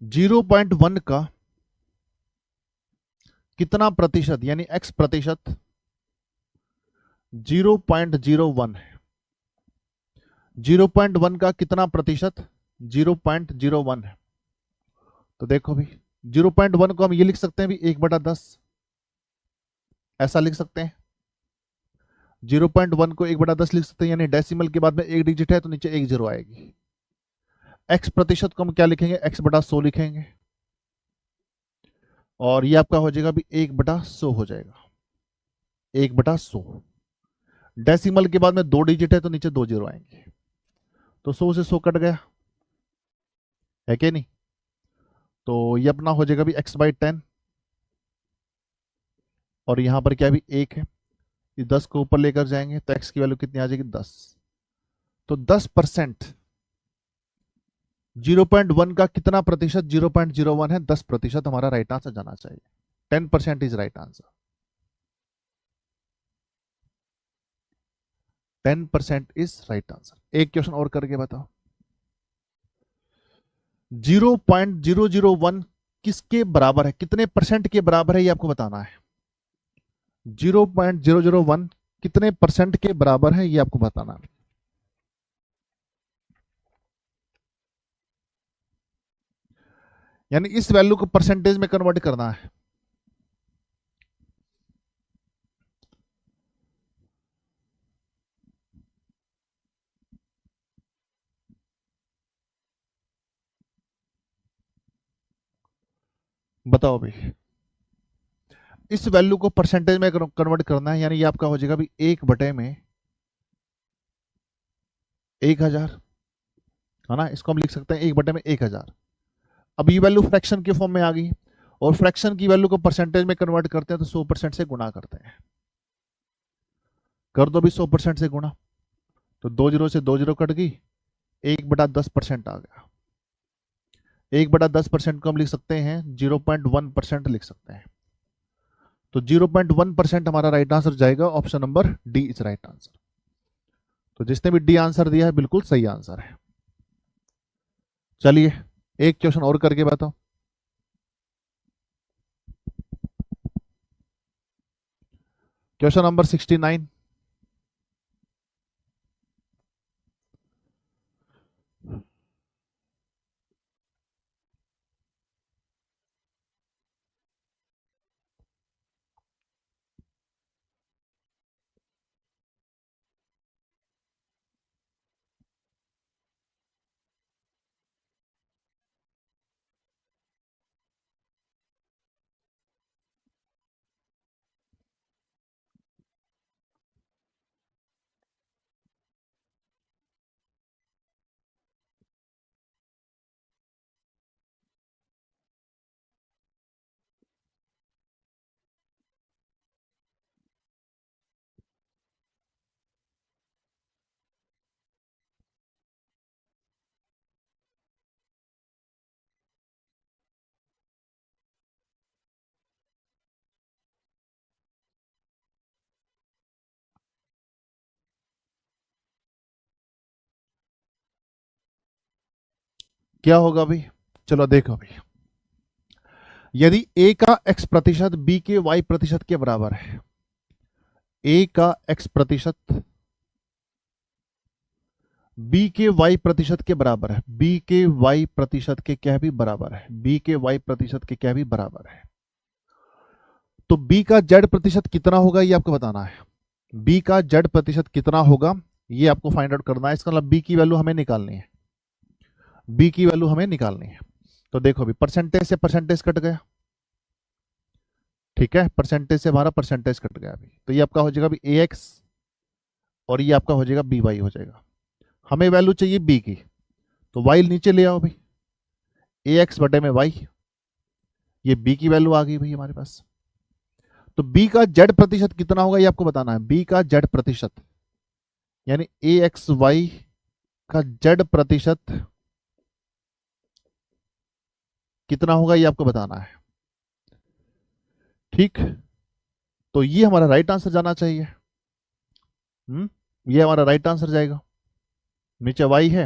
0.1 का कितना प्रतिशत यानी x प्रतिशत 0.01 है। 0.1 का कितना प्रतिशत 0.01 है। तो देखो भी 0.1 को हम ये लिख सकते हैं भी 1/10, ऐसा लिख सकते हैं। 0.1 को 1/10 लिख सकते हैं, यानी डेसिमल के बाद में एक डिजिट है तो नीचे एक जीरो आएगी। x प्रतिशत को हम क्या लिखेंगे, x/100 लिखेंगे, और ये आपका हो जाएगा भी 1/100 हो जाएगा, 1/100। डेसिमल के बाद में दो डिजिट है तो नीचे दो जीरो आएंगे, तो 100 से 100 कट गया, है कि नहीं? तो ये अपना हो जाएगा भी x/10, और यहां पर क्या भी 1 है, ये 10 को ऊपर लेकर जाएंगे तो x की वैल्यू कितनी आ जाएगी, 10। तो 10%, 0.1 का कितना प्रतिशत 0.01 है, 10% हमारा राइट आंसर जाना चाहिए। 10% is right answer. 10% is right answer. एक क्वेश्चन और करके बताओ। 0.001 किसके बराबर है, कितने परसेंट के बराबर है, ये आपको बताना है। 0.001 कितने परसेंट के बराबर है, ये आपको बताना है। यानी इस वैल्यू को परसेंटेज में कन्वर्ट करना है। बताओ भाई, इस वैल्यू को परसेंटेज में कन्वर्ट करना है, यानी ये आपका हो जाएगा भी 1/1000, है ना। इसको हम लिख सकते हैं 1/1000। अब ये वैल्यू फ्रैक्शन के फॉर्म में आ गई, और फ्रैक्शन की वैल्यू को परसेंटेज में कन्वर्ट करते हैं तो 100% से गुणा करते हैं। कर दो भी 100% से गुणा, तो 2 जीरो से 2 जीरो कट गई, 1/10% आ गया। 1/10% को हम लिख सकते हैं 0.1% लिख सकते हैं। तो 0.1% हमारा राइट आंसर जाएगा, option number D is right answer. तो जिसने भी डी आंसर दिया है बिल्कुल सही आंसर है। चलिए एक क्वेश्चन और करके बताओ। Question number 69। क्या होगा भाई, चलो देखो भाई, यदि a का x प्रतिशत b के y प्रतिशत के बराबर है, a का x प्रतिशत b के y प्रतिशत के बराबर है, b के y प्रतिशत के क्या भी बराबर है, b के y प्रतिशत के क्या भी बराबर है, तो b का z प्रतिशत कितना होगा ये आपको बताना है। b का z प्रतिशत कितना होगा ये आपको फाइंड आउट करना है। इसका मतलब b की वैल्यू हमें निकालनी है, b की वैल्यू हमें निकालनी है। तो देखो अभी परसेंटेज से परसेंटेज कट गया, ठीक है, परसेंटेज से हमारा परसेंटेज कट गया अभी, तो ये आपका हो जाएगा अभी ax, और ये आपका हो जाएगा by हो जाएगा। हमें वैल्यू चाहिए b की, तो y नीचे ले आओ भाई, ax बटे में y, ये b की वैल्यू आ गई भाई हमारे पास। तो b का z प्रतिशत कितना होगा ये आपको बताना है। b का z प्रतिशत यानी ax y का जेड प्रतिशत कितना होगा ये आपको बताना है। ठीक, तो ये हमारा राइट आंसर जाना चाहिए। ये हमारा राइट आंसर जाएगा। नीचे वाई है,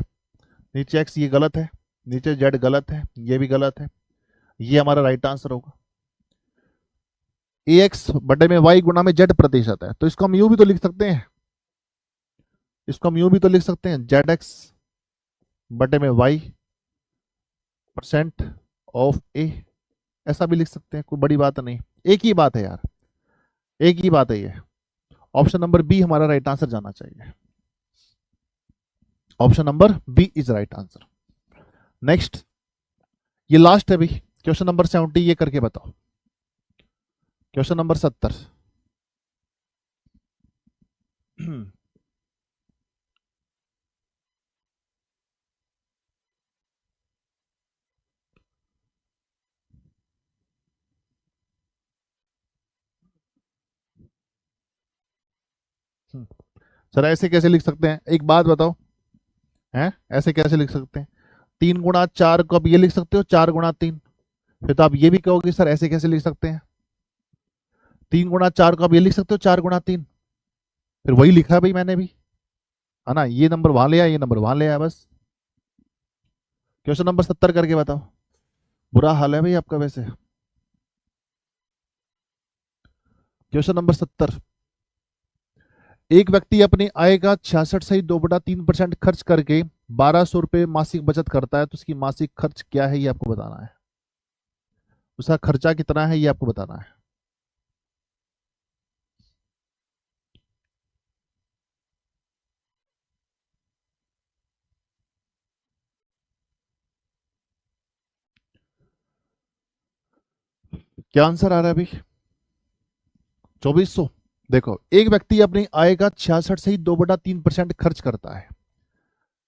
नीचे एक्स, ये गलत है। नीचे जेड गलत है, ये भी गलत है। ये हमारा राइट आंसर होगा। ए एक्स बटे में वाई गुना में जेड प्रतिशत है, तो इसको हम यू भी तो लिख सकते हैं। इसको हम यूं भी तो लिख सकते हैं, जेड एक्स बटे में वाई परसेंट ऑफ ए, ऐसा भी लिख सकते हैं, कोई बड़ी बात नहीं। एक ही बात है यार, एक ही बात है ये। ऑप्शन नंबर बी हमारा राइट आंसर जाना चाहिए। Option number B is right answer. Next, ये लास्ट है भाई, क्वेश्चन नंबर 70, ये करके बताओ। Question number 70। सर ऐसे कैसे लिख सकते हैं, एक बात बताओ, हैं ऐसे कैसे लिख सकते हैं? 3 गुणा 4 को आप ये लिख सकते हो 4 गुणा 3। फिर तो आप ये भी कहोगे सर ऐसे कैसे लिख सकते हैं? 3 गुणा 4 को आप ये लिख सकते हो 4 गुणा 3। फिर वही लिखा है भाई मैंने भी, है ना, ये नंबर वहां ले आया, ये नंबर वहां ले आया, बस। क्वेश्चन नंबर 70 करके बताओ। बुरा हाल है भाई आपका वैसे। Question number 70। एक व्यक्ति अपनी आय का 66.2/3% खर्च करके 1200 रुपये मासिक बचत करता है, तो उसकी मासिक खर्च क्या है ये आपको बताना है। उसका खर्चा कितना है ये आपको बताना है। क्या आंसर आ रहा है भाई? 2400। देखो, एक व्यक्ति अपनी आय का 66.2/3% खर्च करता है।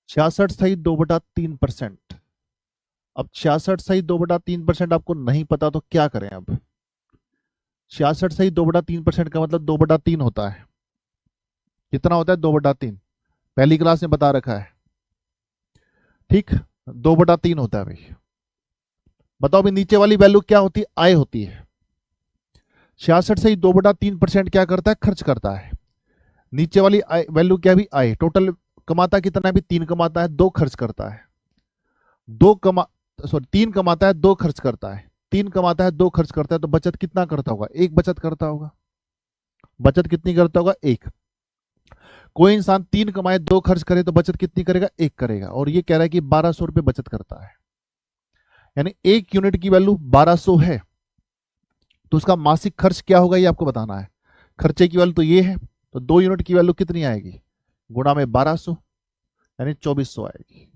66.2/3%। अब 66.2/3% आपको नहीं पता तो क्या करें अब? 66.2/3% का मतलब 2/3 होता है। कितना होता है? 2/3। पहली क्लास में बता रखा है। ठीक, 2/3 होता है भाई। बताओ भाई, नीचे वाली वैल्यू क्या होती है? आय होती है। 66.2/3% क्या करता है? खर्च करता है। नीचे वाली वैल्यू क्या भी? आय। टोटल कमाता कितना है? भी 3 कमाता है, 2 खर्च करता है। 2 कमा सॉरी 3 कमाता है, 2 खर्च करता है। 3 कमाता है, 2 खर्च करता है, तो बचत कितना करता होगा? 1 बचत करता होगा। बचत कितनी करता होगा? 1। कोई इंसान 3 कमाए 2 खर्च करे तो बचत कितनी करेगा? 1 करेगा। और ये कह रहा है कि 1200 रुपये बचत करता है, यानी 1 यूनिट की वैल्यू 1200 है, तो उसका मासिक खर्च क्या होगा ये आपको बताना है। खर्चे की वैल्यू तो ये है, तो 2 यूनिट की वैल्यू कितनी आएगी? गुणा में 1200, यानी 2400 आएगी।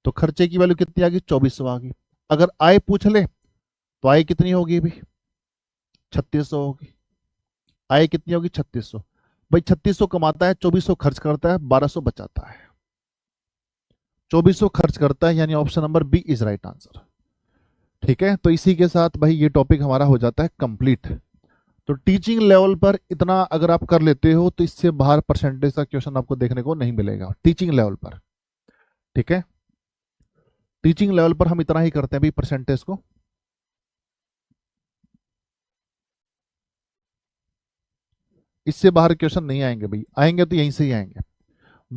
तो खर्चे की वैल्यू कितनी आ गई? 2400 आ गई। अगर आय पूछ ले तो आय कितनी होगी भाई? 3600 होगी। आय कितनी होगी? 3600। भाई 3600 कमाता है, 2400 खर्च करता है, 1200 बचाता है। 2400 खर्च करता है, यानी option number B is right answer. ठीक है, तो इसी के साथ भाई ये टॉपिक हमारा हो जाता है कंप्लीट। तो टीचिंग लेवल पर इतना अगर आप कर लेते हो तो इससे बाहर परसेंटेज का क्वेश्चन आपको देखने को नहीं मिलेगा टीचिंग लेवल पर। ठीक है, टीचिंग लेवल पर हम इतना ही करते हैं भाई परसेंटेज को। इससे बाहर क्वेश्चन नहीं आएंगे भाई, आएंगे तो यहीं से ही आएंगे।